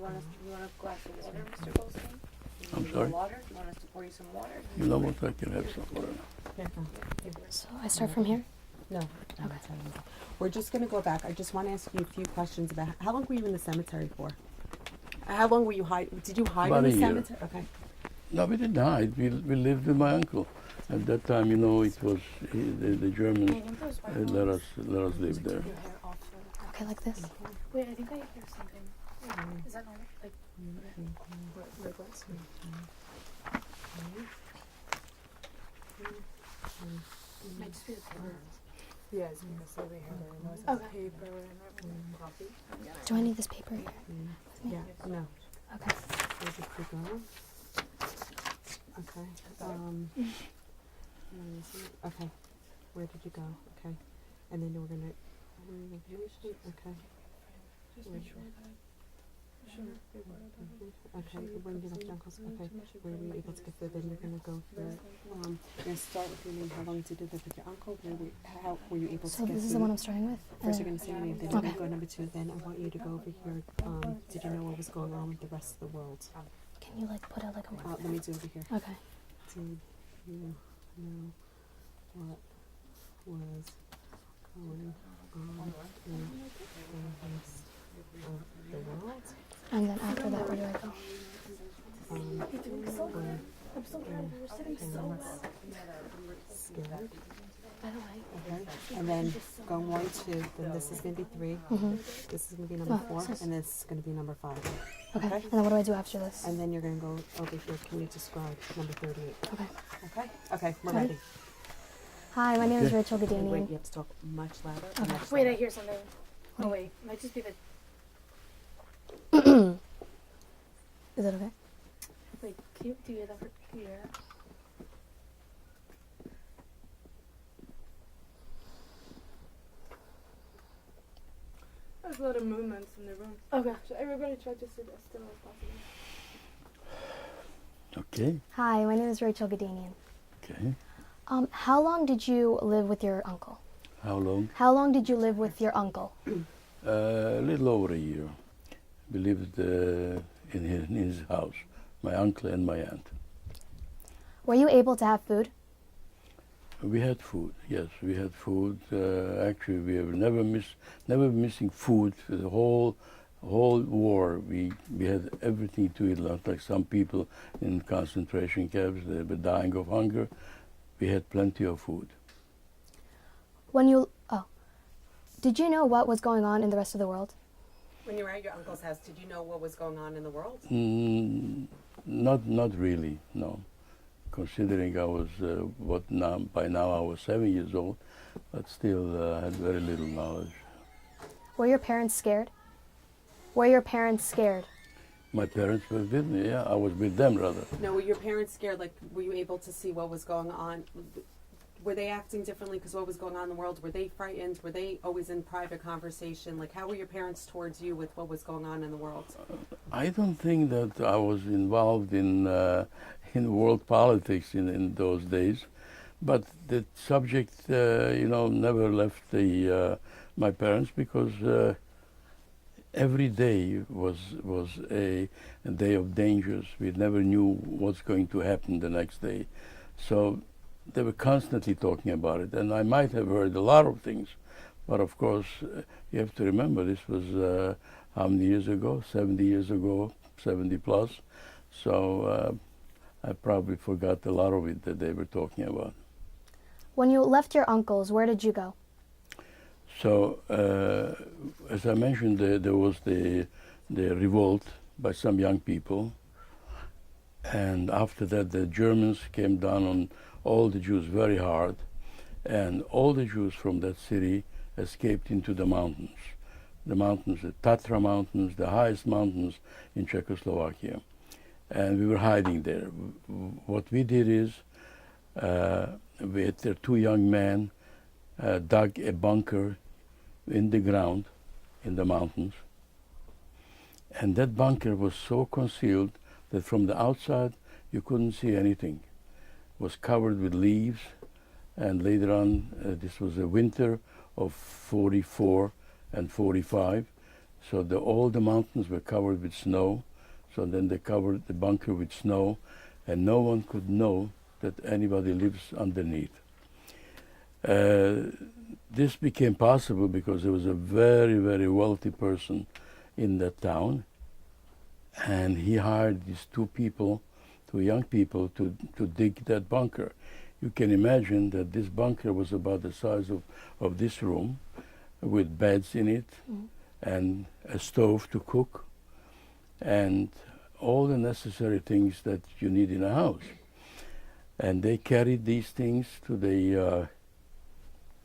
want a glass of water, Mr. Goldstein? I'm sorry? Water? Do you want us to pour you some water? You know what? I can have some water. So I start from here? No. Okay. We're just going to go back. I just want to ask you a few questions about how long were you in the cemetery for? How long were you Did you hide About in a the year. cemetery? Okay. No, we didn't hide. We lived with my uncle. At that time, you know, it was the Germans let us live there. Okay, like this? Wait, I think I hear something. Is that normal? Like, might just be the paper. Yeah, it's because over here there was Okay. paper and coffee. Do I need this paper here? Yeah. No. Okay. Where did you go? Okay. Where is it? Okay. Where did you go? Okay. And then we're gonna. Okay. Just make sure that. Okay. When you left uncle's. Okay. Were we able to get there? Then you're gonna go through. You're gonna start with your name. How long did you live with your uncle? How were you able to So get this is through? the one I'm starting with? First, you're going to say your name, then you're going Okay. to go number 2. Then I want you to go over here. Did you know what was going on with the rest of the world? Can you like put out like a mark? Let me do over here. Okay. Did you know what was going on in the rest of the world? And then after that, where do I go? I'm so tired. We were sitting so well. Scared. By the way. Okay. And then going 1, 2. Then this is going to be 3. Mm-hmm. This is going to be number Oh, 4, so- and this is going to be number 5. Okay. Okay. And then what do I do after this? And then you're going to go over here. Can you describe number 38? Okay. Okay? Okay, we're Ready? ready. Hi, my name is Okay. Rachel Wait, Gadanian. you have to talk much louder. Okay. Much Wait, I louder. hear something. Oh, wait. Might just be the. Is it okay? Wait, do you hear that? Can you hear that? There's a lot of movements in the room. Okay. So everybody try to sit as still as possible. Okay. Hi, my name is Rachel Gadanian. Okay. How long did you live with your uncle? How long? How long did you live with your uncle? A little over a year. We lived in his house, my uncle and my aunt. Were you able to have food? We had food. Yes, we had food. Actually, we have never missing food for the whole war. We had everything to eat. Not like some people in concentration camps, they were dying of hunger. We had plenty of food. Did you know what was going on in the rest of the world? When you were at your uncle's house, did you know what was going on in the world? Not really. No. Considering I was by now I was 7 years old, but still had very little knowledge. Were your parents scared? Were your parents scared? My parents were with me. Yeah, I was with them rather. No, were your parents scared? Like, were you able to see what was going on? Were they acting differently because what was going on in the world? Were they frightened? Were they always in private conversation? Like, how were your parents towards you with what was going on in the world? I don't think that I was involved in world politics in those days, but the subject, never left my parents because every day was a day of dangers. We never knew what's going to happen the next day, so they were constantly talking about it. And I might have heard a lot of things, but of course you have to remember this was how many years ago? 70 years ago, 70 plus. So I probably forgot a lot of it that they were talking about. When you left your uncle's, where did you go? So, as I mentioned, there was the revolt by some young people, and after that the Germans came down on all the Jews very hard, and all the Jews from that city escaped into the mountains, the Tatra Mountains, the highest mountains in Czechoslovakia, and we were hiding there. What we did is, with the 2 young men, dug a bunker in the ground, in the mountains. And that bunker was so concealed that from the outside you couldn't see anything. It was covered with leaves, and later on, this was a winter of 44 and 45, So all the mountains were covered with snow. So then they covered the bunker with snow, and no one could know that anybody lives underneath. This became possible because there was a very, very wealthy person in that town, and he hired these two young people to dig that bunker. You can imagine that this bunker was about the size of this room, with beds in it, and a stove to cook, and all the necessary things that you need in a house. And they carried these things to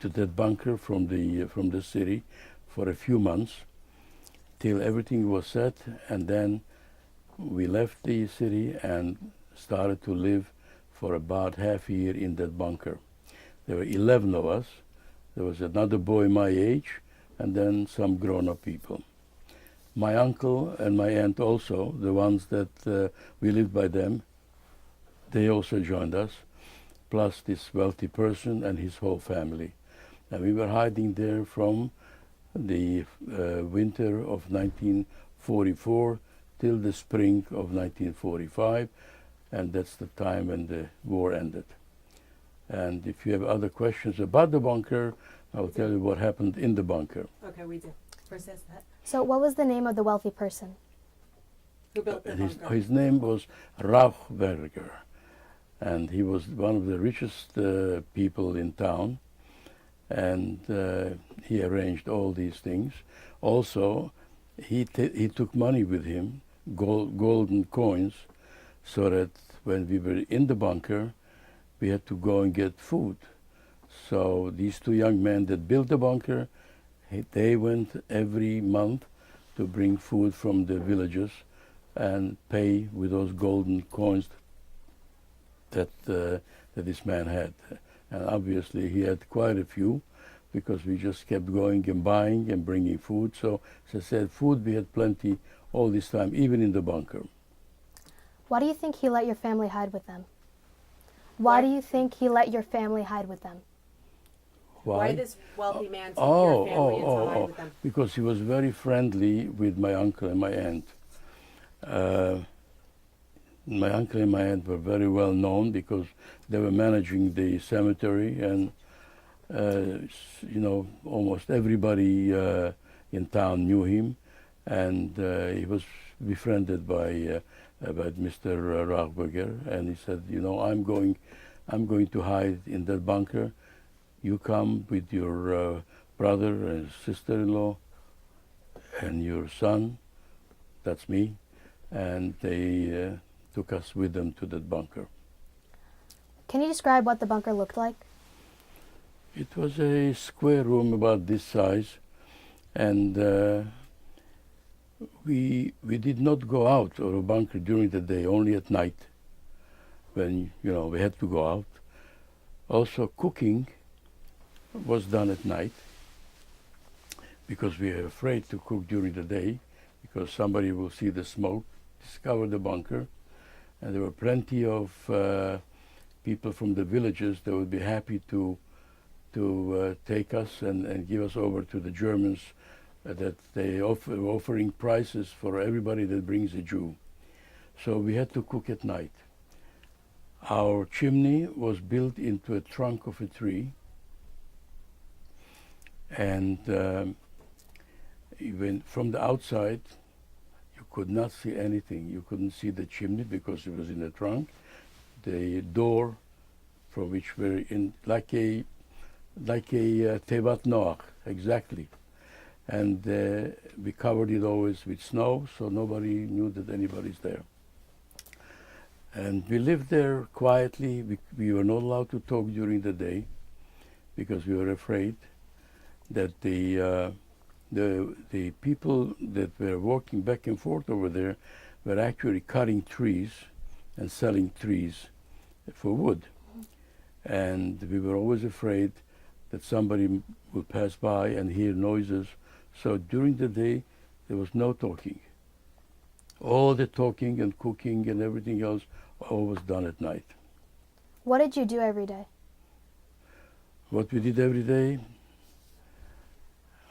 that bunker from the city for a few months till everything was set, and then we left the city and started to live for about half a year in that bunker. There were 11 of us. There was another boy my age, and then some grown-up people. My uncle and my aunt also, the ones that we lived by them, they also joined us, plus this wealthy person and his whole family. And we were hiding there from the winter of 1944 till the spring of 1945, and that's the time when the war ended. And if you have other questions about the bunker, I'll tell you what happened in the bunker. Okay, we do. Process that. So what was the name of the wealthy person? Who built the bunker? His name was Rauchberger, and he was one of the richest people in town, and he arranged all these things. Also, he took money with him, golden coins, so that when we were in the bunker, we had to go and get food. So these two young men that built the bunker, they went every month to bring food from the villages and pay with those golden coins that this man had. And obviously he had quite a few, because we just kept going and buying and bringing food. So as I said, food we had plenty all this time, even in the bunker. Why do you think he let your family hide with them? Why do you think he let your family hide with them? Why this wealthy man took your family into hide with them? Because he was very friendly with my uncle and my aunt. My uncle and my aunt were very well known because they were managing the cemetery, and almost everybody in town knew him, and he was befriended by Mr. Rauchberger, and he said, I'm going to hide in that bunker. You come with your brother and sister-in-law and your son, that's me, and they took us with them to that bunker. Can you describe what the bunker looked like? It was a square room about this size, and we did not go out of a bunker during the day, only at night, when we had to go out. Also, cooking was done at night, because we were afraid to cook during the day, because somebody will see the smoke, discover the bunker, and there were plenty of people from the villages that would be happy to take us and give us over to the Germans, that they were offering prices for everybody that brings a Jew. So we had to cook at night. Our chimney was built into a trunk of a tree, and even from the outside you could not see anything. You couldn't see the chimney because it was in the trunk. The door, from which we're in, like a Tevat Noach, exactly. And we covered it always with snow, so nobody knew that anybody's there. And we lived there quietly. We were not allowed to talk during the day, because we were afraid that the people that were walking back and forth over there were actually cutting trees and selling trees for wood. And we were always afraid that somebody would pass by and hear noises. So during the day, there was no talking. All the talking and cooking and everything else, all was done at night. What did you do every day? What we did every day?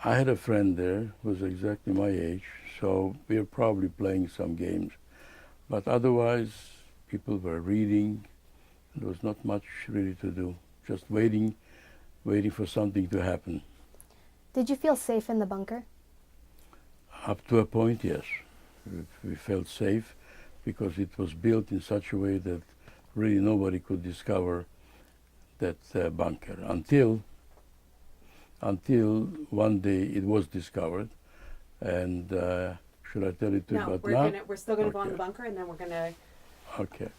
I had a friend there who was exactly my age, so we were probably playing some games. But otherwise, people were reading. There was not much really to do. Just waiting for something to happen. Did you feel safe in the bunker? Up to a point, yes. We felt safe because it was built in such a way that really nobody could discover that bunker until one day it was discovered. And should I tell it to you No, about now? we're still gonna go on Okay. the bunker, and then we're gonna Okay.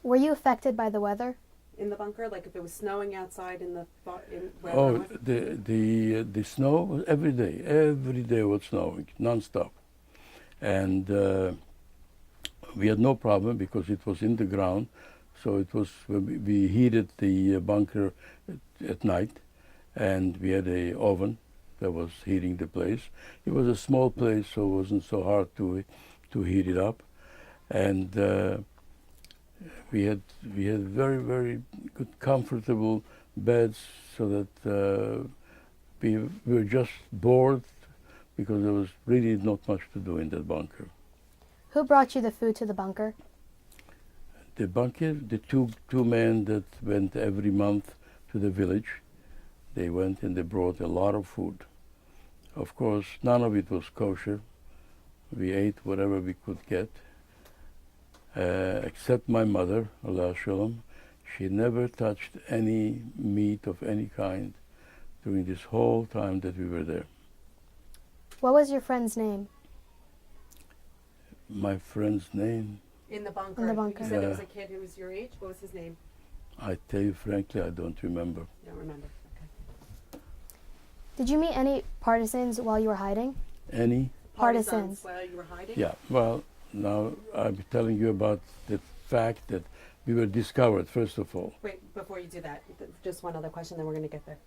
Were you affected by the weather? in the bunker. Like if it was snowing outside in the where Oh, I was. the snow was every day was snowing nonstop, and we had no problem because it was in the ground, so it was we heated the bunker at night, and we had a oven that was heating the place. It was a small place, so it wasn't so hard to heat it up, and we had very good comfortable beds, so that we were just bored because there was really not much to do in that bunker. Who brought you the food to the bunker? The bunker, the two men that went every month to the village, they went and they brought a lot of food. Of course, none of it was kosher. We ate whatever we could get, except my mother, Allah Shalom. She never touched any meat of any kind during this whole time that we were there. What was your friend's name? My friend's name, In the bunker. In the bunker. You said there was a kid who was your age. What was his name? I tell you frankly, I don't remember. You don't remember. Okay. Did you meet any partisans while you were hiding? Any? Partisans. While you were hiding. Yeah, well, now I'm telling you about the fact that we were discovered, first of all. Wait, before you do that, just one other question, then we're gonna get there.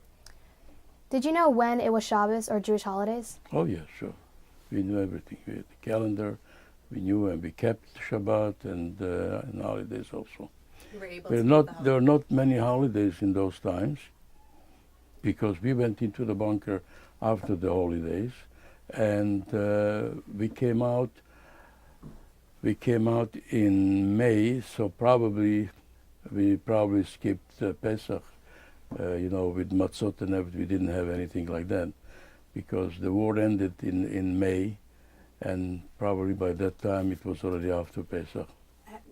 Did you know when it was Shabbos or Jewish holidays? Oh, yeah, sure. We knew everything. We had the calendar. We knew, and we kept Shabbat and holidays also. You were able There to are keep the there are not many holidays in those times because we went into the bunker after the holidays, and we came out in May, so we probably skipped Pesach, with matzot and everything. We didn't have anything like that because the war ended in May, and probably by that time it was already after Pesach.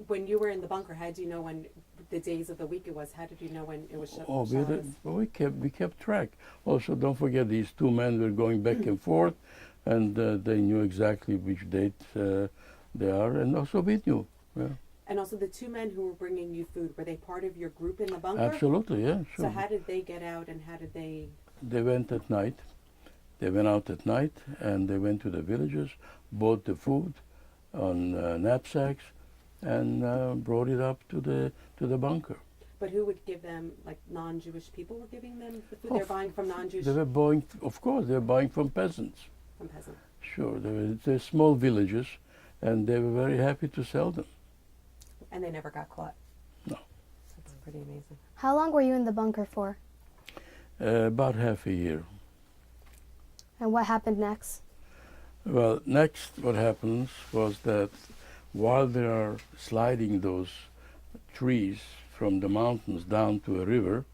When you were in the bunker, how did you know when the days of the week it was? How did you know when it was Oh, Shabbos? we kept track. Also, don't forget these two men were going back and forth, and they knew exactly which date they are, and also we knew. Yeah. And also the two men who were bringing you food, were they part of your group in the bunker? Absolutely, yeah, sure. So how did they get out and how did they... They went at night. They went out at night, and they went to the villages, bought the food on knapsacks, and brought it up to the bunker. But who would give them, like non-Jewish people were giving them the food? Oh, They're buying from non-Jewish They were buying, of course, they were buying from peasants. from peasants. Sure, they're small villages, and they were very happy to sell them. And they never got caught. No. That's pretty amazing. How long were you in the bunker for? About half a year. And what happened next? Well, next what happens was that while they are sliding those trees from the mountains down to a river,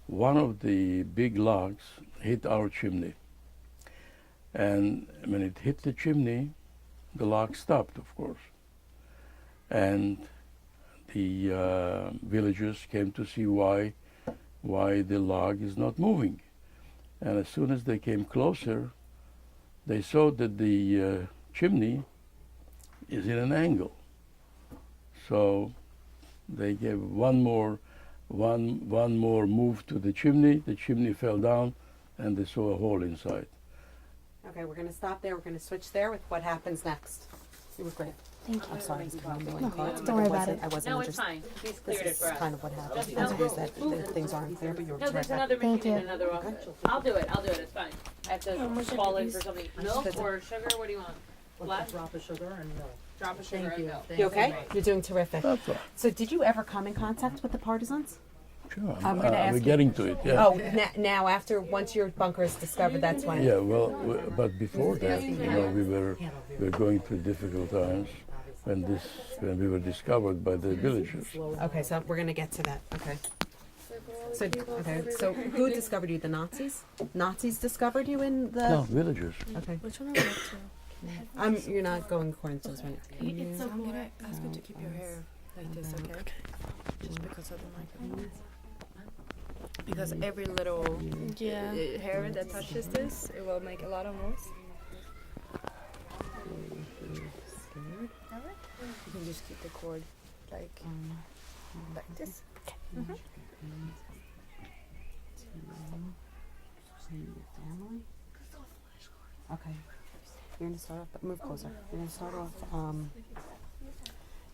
one of the big logs hit our chimney. And when it hit the chimney, the log stopped, of course. And the villagers came to see why the log is not moving. And as soon as they came closer, they saw that the chimney is in an angle. So they gave one more move to the chimney fell down, and they saw a hole inside. Okay, we're going to stop there. We're going to switch there with what happens next. It was great. Thank you. I'm sorry. It's kind of No, really hard. don't worry about it. I wasn't No, it's interested. fine. He's This cleared it is for us. kind of what happened. Just no, Is that things aren't clear, but you're No, there's correct. another Thank machine in you. another office. I'll do it. It's fine. I have to call in for something. Milk Good. or sugar? What do you want? Black? Drop of sugar and milk. Drop of sugar Thank and you. milk. Thank You okay? very much. You're doing terrific. That's all. So did you ever come in contact with the partisans? Sure. I'm gonna ask we're you- getting to it. Yeah. Oh, now once your bunker is discovered, that's when. Yeah. Well, but before that, we were going through difficult times when we were discovered by the villagers. Okay, so we're gonna get to that. Okay. So who discovered you? The Nazis? Nazis discovered you in the. No, villagers. Okay. Which one are we up to? You're not going according to this right now. It's I'm gonna ask you to keep your hair like this, okay? Just because of the microphone. Because every little Yeah. hair that touches this, it will make a lot of noise. You can just keep the cord like this. Okay. You're gonna start off. Move closer. You're gonna start off.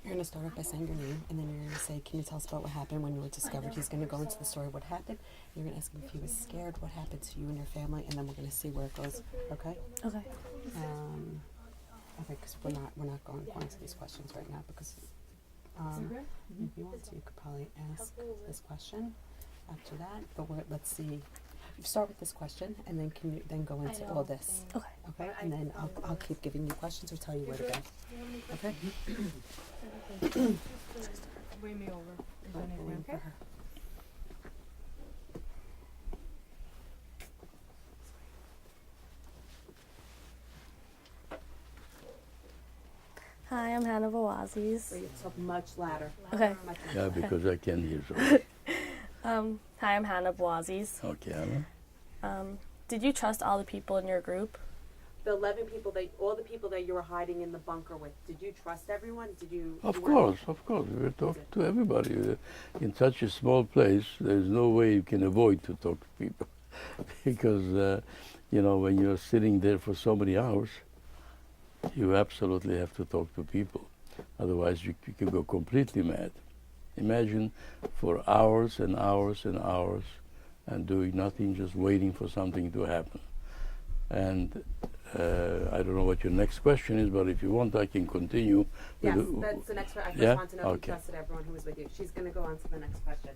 You're gonna start off by saying your name, and then you're gonna say, "Can you tell us about what happened when you were discovered?" He's gonna go into the story what happened. You're gonna ask him if he was scared, what happened to you and your family, and then we're gonna see where it goes. Okay. Okay. Okay, because we're not going to answer these questions right now because if you want to, you could probably ask this question after that. But let's see. You start with this question, and then can you then go into all this? Okay. Okay, and then I'll keep giving you questions or tell you where to go. Okay. Bring me over. Is We're anything waiting for okay? her. Hi, I'm Hannah Bawazis. Bring it up much louder. Okay. Much Yeah, louder. because I can't hear so. Hi, I'm Hannah Bawazis. Okay, Anna. Did you trust all the people in your group? The 11 people all the people that you were hiding in the bunker with, did you trust everyone? Did you? Of course. We were talking to everybody. In such a small place, there's no way you can avoid to talk to people, because when you're sitting there for so many hours, you absolutely have to talk to people. Otherwise, you can go completely mad. Imagine for hours and hours and hours, and doing nothing, just waiting for something to happen. And I don't know what your next question is, but if you want, I can continue. Yes, that's the next one. I just Yeah? want to know if Okay. you trusted everyone who was with you. She's going to go on to the next question.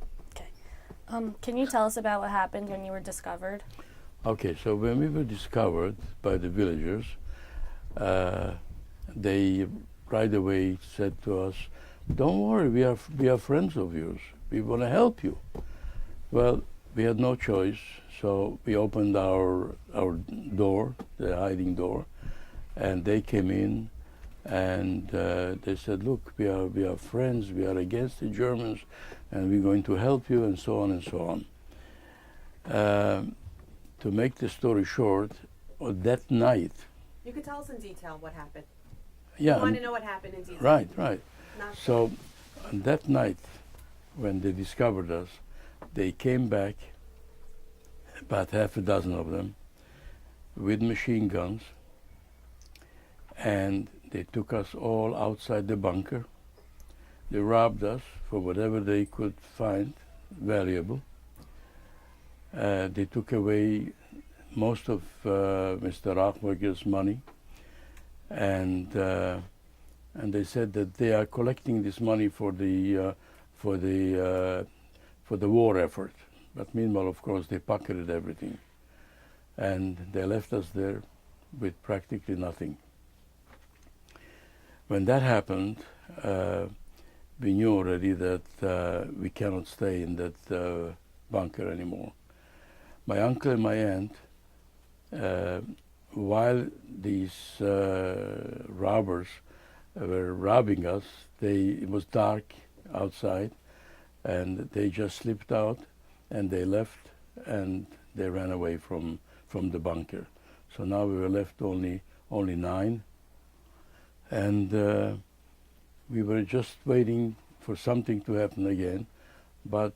Can you tell us about what happened when you were discovered? Okay, so when we were discovered by the villagers, they right away said to us, "Don't worry, we are friends of yours. We want to help you." Well, we had no choice, so we opened our door, the hiding door, and they came in, and they said, "Look, we are friends. We are against the Germans, and we're going to help you," and so on and so on. To make the story short, that night. You could tell us in detail what happened. Yeah. I want to know what happened in detail. Right. Not So on that night, when they discovered us, they came back, about half a dozen of them, with machine guns, and they took us all outside the bunker. They robbed us for whatever they could find valuable. They took away most of Mr. Rachberger's money, and they said that they are collecting this money for the war effort. But meanwhile, of course, they pocketed everything, and they left us there with practically nothing. When that happened, we knew already that we cannot stay in that bunker anymore. My uncle and my aunt, while these robbers were robbing us, it was dark outside, and they just slipped out, and they left, and they ran away from the bunker. So now we were left only 9, and we were just waiting for something to happen again, but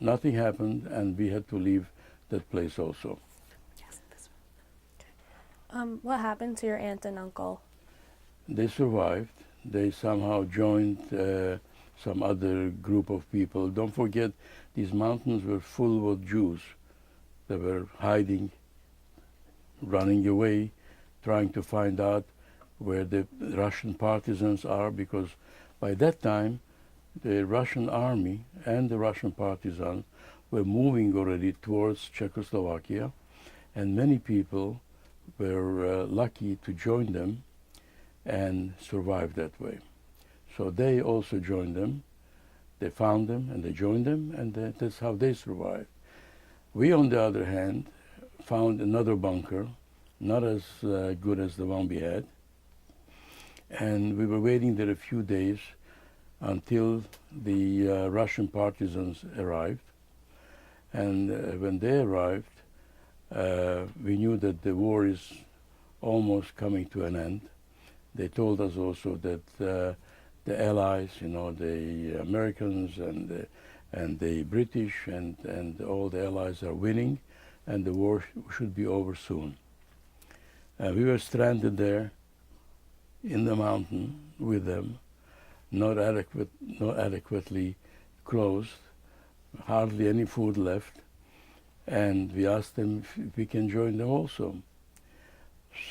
nothing happened, and we had to leave that place also. What happened to your aunt and uncle? They survived. They somehow joined some other group of people. Don't forget, these mountains were full of Jews. They were hiding, running away, trying to find out where the Russian partisans are, because by that time the Russian army and the Russian partisans were moving already towards Czechoslovakia, and many people were lucky to join them and survive that way. So they also joined them. They found them and they joined them, and that's how they survived. We, on the other hand, found another bunker, not as good as the one we had, and we were waiting there a few days until the Russian partisans arrived. And when they arrived, we knew that the war is almost coming to an end. They told us also that the Allies, you know, the Americans and the British and all the Allies are winning, and the war should be over soon. We were stranded there in the mountain with them, not adequately clothed, hardly any food left, and we asked them if we can join them also.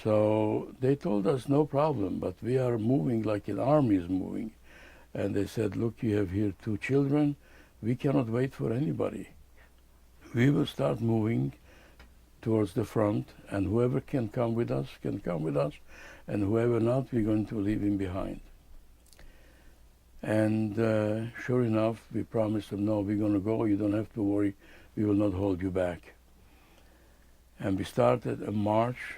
So they told us no problem, but we are moving like an army is moving. And they said, look, you have here 2 children, we cannot wait for anybody. We will start moving towards the front, and whoever can come with us, and whoever not, we're going to leave him behind. And sure enough, we promised them, no, we're going to go, you don't have to worry, we will not hold you back. And we started a march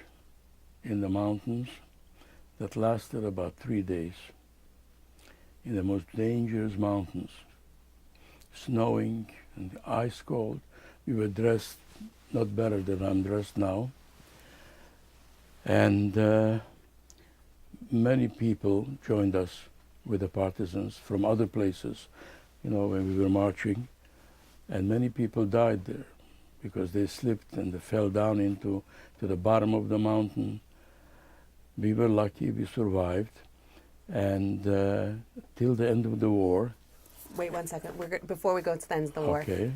in the mountains that lasted about 3 days, in the most dangerous mountains, snowing and ice cold. We were dressed not better than I'm dressed now. And many people joined us with the partisans from other places, you know, when we were marching. And many people died there because they slipped and they fell down to the bottom of the mountain. We were lucky, we survived. And till the end of the war. Wait 1 second. Before we go to the end of the war. Okay.